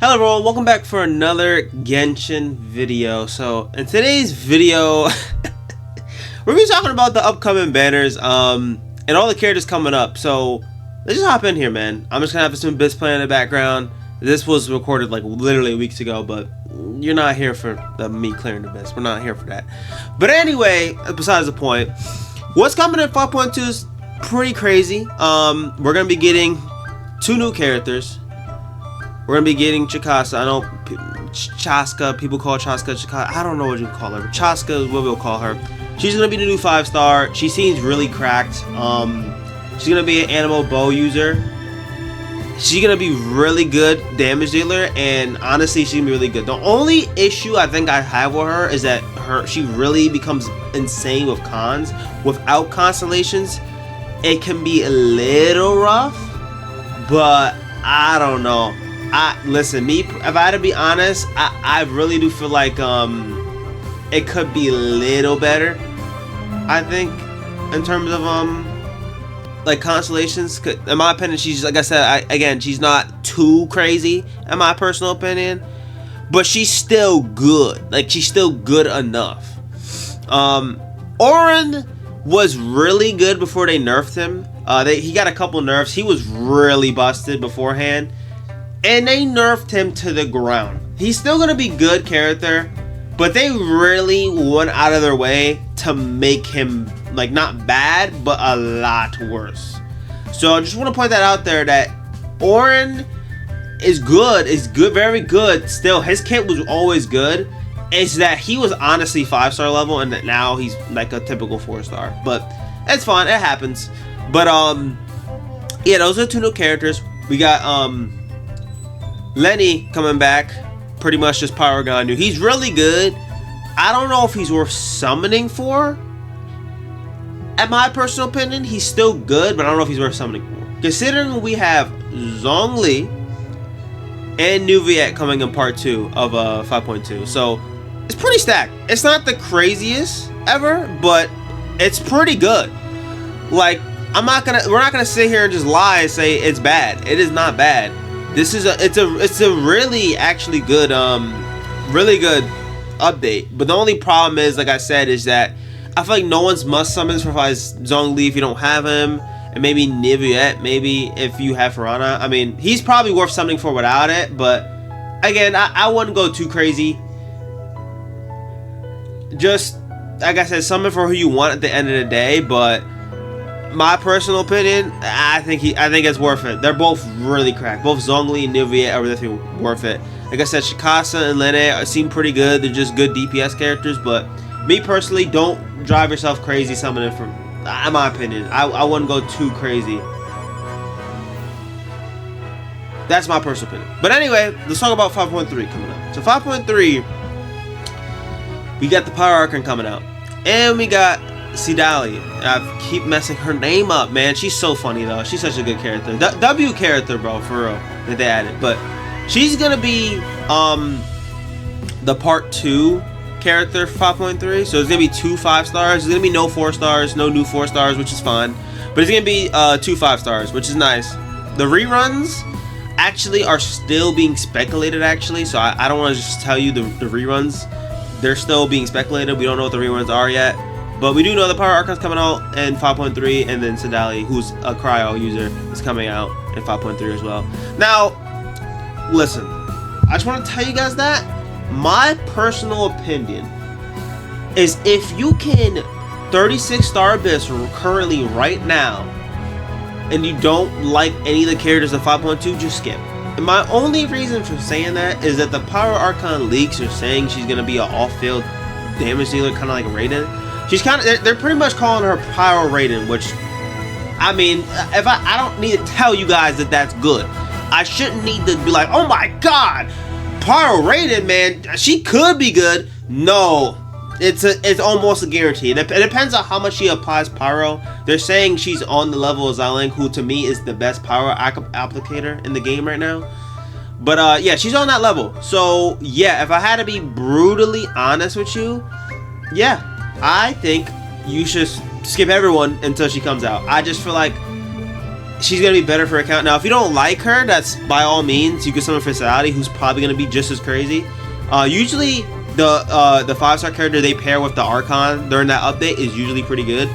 Hello everyone, welcome back for another Genshin video. So in today's video we're gonna be talking about the upcoming banners and all the characters coming up. So let's just hop in here, man. I'm just gonna have some bits playing in the background. This was recorded like literally weeks ago, but you're not here for me clearing the bits. We're not here for that. But anyway, besides the point, what's coming in 5.2 is pretty crazy. We're gonna be getting 2 new characters. We're gonna be getting Chikasa. I know Chaska, people call Chaska Chikasa. I don't know what you call her. Chaska is what we'll call her. She's gonna be the new 5-star. She seems really cracked. She's gonna be an animal bow user. She's gonna be really good damage dealer, and honestly, she's gonna be really good. The only issue I think I have with her is that she really becomes insane with cons. Without constellations, it can be a little rough, but I don't know. Listen, if I had to be honest, I really do feel like it could be a little better. I think in terms of like constellations, in my opinion, she's, like I said, again, she's not too crazy in my personal opinion, but she's still good. Like, she's still good enough. Auron was really good before they nerfed him. He got a couple nerfs. He was really busted beforehand, and they nerfed him to the ground. He's still gonna be good character, but they really went out of their way to make him like not bad, but a lot worse. So I just want to point that out there, that Auron is good, very good. Still, his kit was always good. It's that he was honestly 5-star level, and that now he's like a typical 4-star. But it's fine, it happens. But yeah, those are 2 new characters. We got Lenny coming back, pretty much just Power Ganyu. He's really good. I don't know if he's worth summoning for. In my personal opinion, he's still good, but I don't know if he's worth summoning for. Considering we have Zhongli and Nuviet coming in part 2 of 5.2, so it's pretty stacked. It's not the craziest ever, but it's pretty good. Like, we're not gonna sit here and just lie and say it's bad. It is not bad. This is it's a really actually good really good update. But the only problem is, like I said, is that I feel like no one's must summons for Zhongli if you don't have him, and maybe Niviet, maybe if you have Farana. I mean, he's probably worth summoning for without it, but again, I wouldn't go too crazy. Just like I said, summon for who you want at the end of the day, but my personal opinion, I think it's worth it. They're both really cracked. Both Zhongli and Nuviet are really worth it. Like I said, Chikasa and Lene seem pretty good. They're just good DPS characters, but me personally, don't drive yourself crazy summoning from, in my opinion. I wouldn't go too crazy. That's my personal opinion. But anyway, let's talk about 5.3 coming up. So 5.3, we got the Power Archon coming out, and we got Sidali. I keep messing her name up, man. She's so funny though. She's such a good character. W character, bro, for real, that they added. But she's gonna be the part 2 character for 5.3. So it's gonna be 2 5-stars. There's gonna be no 4-stars, no new 4-stars, which is fine. But it's gonna be 2 5-stars, which is nice. The reruns actually are still being speculated, actually. So I don't want to just tell you the reruns. They're still being speculated. We don't know what the reruns are yet. But we do know the Power Archon's coming out in 5.3, and then Sidali, who's a cryo user, is coming out in 5.3 as well. Now, listen, I just want to tell you guys that my personal opinion is, if you can 36-star Abyss currently right now, and you don't like any of the characters in 5.2, just skip. And my only reason for saying that is that the Power Archon leaks are saying she's going to be an off-field damage dealer, kind of like Raiden. She's kind of, they're pretty much calling her Power Raiden, which, I mean, if I don't need to tell you guys that that's good. I shouldn't need to be like, oh my god, Power Raiden, man, she could be good. No, it's almost a guarantee. It depends on how much she applies Pyro. They're saying she's on the level of Xiling, who to me is the best Pyro applicator in the game right now. But yeah, she's on that level. So yeah, if I had to be brutally honest with you, yeah, I think you should skip everyone until she comes out. I just feel like she's gonna be better for account. Now, if you don't like her, that's by all means you can summon Fatality, who's probably gonna be just as crazy. Usually the 5-star character they pair with the Archon during that update is usually pretty good.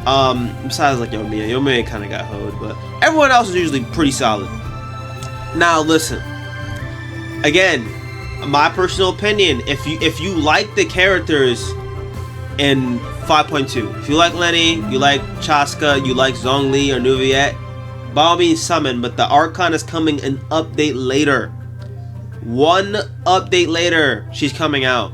Besides like Yoimiya kind of got hoed, but everyone else is usually pretty solid. Now listen, again, my personal opinion, if you like the characters in 5.2, if you like Lenny, you like Chaska, you like Zhongli or Nuviet, by all means summon, but the Archon is coming an update later. One update later, she's coming out,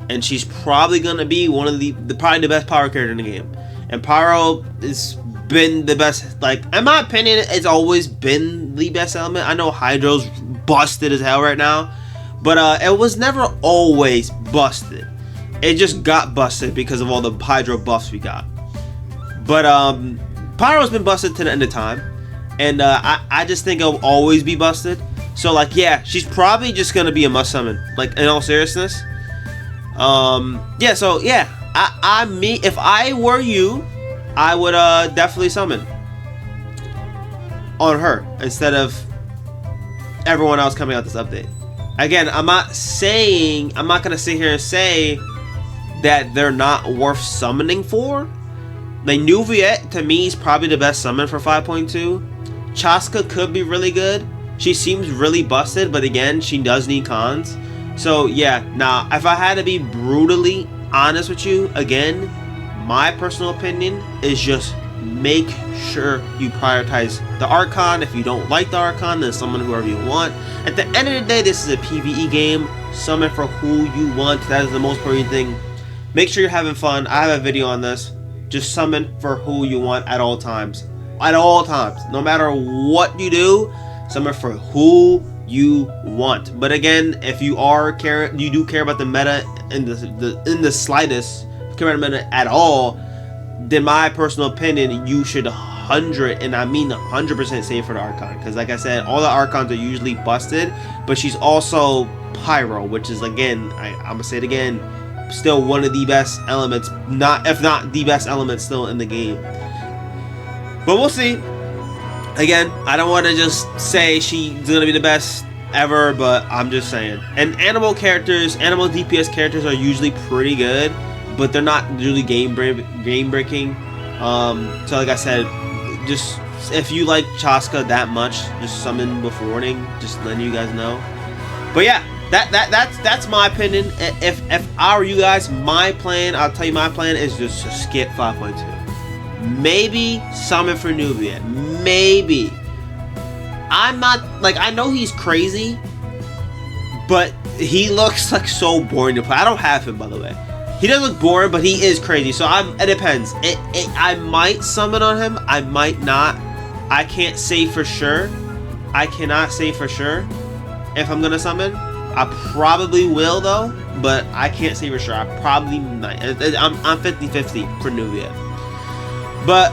and she's probably gonna be one of the probably the best power character in the game. And Pyro has been the best, like, in my opinion, it's always been the best element. I know Hydro's busted as hell right now, but it was never always busted. It just got busted because of all the Hydro buffs we got. But Pyro's been busted to the end of time, and I just think it'll always be busted. So like, yeah, she's probably just gonna be a must summon, like, in all seriousness. Yeah, so yeah, if I were you, I would definitely summon on her instead of everyone else coming out this update. Again, I'm not gonna sit here and say that they're not worth summoning for. Like, Nuviet to me is probably the best summon for 5.2. Chaska could be really good. She seems really busted, but again, she does need cons. So yeah, now if I had to be brutally honest with you, again, my personal opinion is just make sure you prioritize the Archon. If you don't like the Archon, then summon whoever you want. At the end of the day, this is a PvE game. Summon for who you want. That is the most important thing. Make sure you're having fun. I have a video on this. Just summon for who you want at all times. At all times. No matter what you do, summon for who you want. But again, if you do care about the meta in the slightest, care about the meta at all, then my personal opinion, you should 100% save for the Archon. Because like I said, all the Archons are usually busted, but she's also Pyro, which is, again, I'm gonna say it again, still one of the best elements, if not the best element still in the game. But we'll see. Again, I don't want to just say she's gonna be the best ever, but I'm just saying. And animal DPS characters are usually pretty good, but they're not usually game breaking. So like I said, just if you like Chaska that much, just summon before warning. Just letting you guys know. But yeah, that's my opinion. If I were you guys, my plan, I'll tell you, my plan is just to skip 5.2. Maybe summon for Nuviet. Maybe. I'm not, like, I know he's crazy, but he looks like so boring to play. I don't have him, by the way. He does look boring, but he is crazy. So it depends. I might summon on him. I might not. I can't say for sure. I cannot say for sure if I'm gonna summon. I probably will though, but I can't say for sure. I probably might. I'm 50-50 for Nuviet. But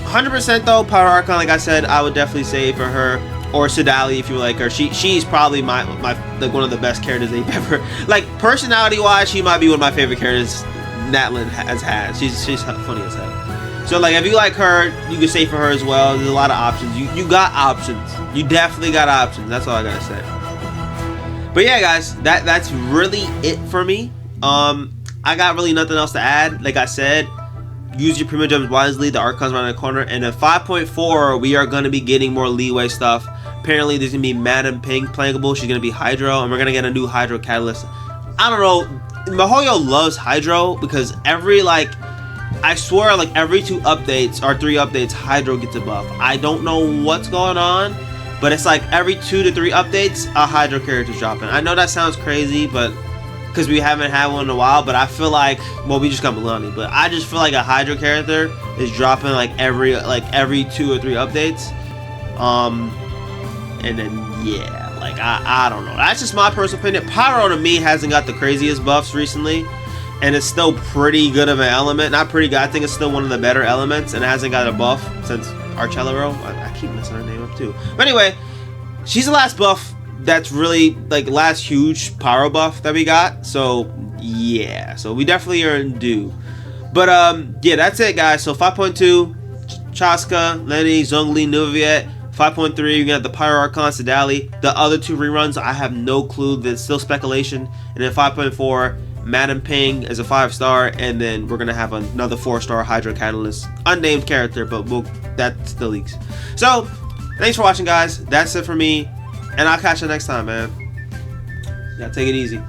100% though, Power Archon, like I said, I would definitely say for her, or Sedalia if you like her. She's probably my like one of the best characters they've ever, like, personality wise, she might be one of my favorite characters Natlin has had. She's funny as hell. So like, if you like her, you can say for her as well. There's a lot of options. You got options. You definitely got options. That's all I gotta say. But yeah, guys, that's really it for me. I got really nothing else to add. Like I said, use your Primo Gems wisely. The Archon's around the corner. And in 5.4, we are going to be getting more leeway stuff. Apparently, there's going to be Madam Pink playable. She's going to be Hydro. And we're going to get a new Hydro Catalyst. I don't know. Mihoyo loves Hydro because I swear, like, every 2 updates or 3 updates, Hydro gets a buff. I don't know what's going on, but it's like every 2 to 3 updates, a Hydro character's dropping. I know that sounds crazy, but because we haven't had one in a while, but I feel like, well, we just got Milani, but I just feel like a Hydro character is dropping like every 2 or 3 updates. And then yeah, like I don't know. That's just my personal opinion. Pyro to me hasn't got the craziest buffs recently, and it's still pretty good of an element. Not pretty good. I think it's still one of the better elements, and it hasn't got a buff since Arcellero. I keep messing her name up too. But anyway, she's the last buff that's really, like, last huge Pyro buff that we got. So yeah, so we definitely are in due. But yeah, that's it, guys. So 5.2, Chaska, Lenny, Zhongli, Nuviet. 5.3, we got the Pyro Archon, Sidali. The other 2 reruns, I have no clue. That's still speculation. And then 5.4, Madam Ping as a 5-star. And then we're going to have another 4-star Hydro Catalyst. Unnamed character, but that still leaks. So, thanks for watching, guys. That's it for me. And I'll catch you next time, man. Yeah, take it easy.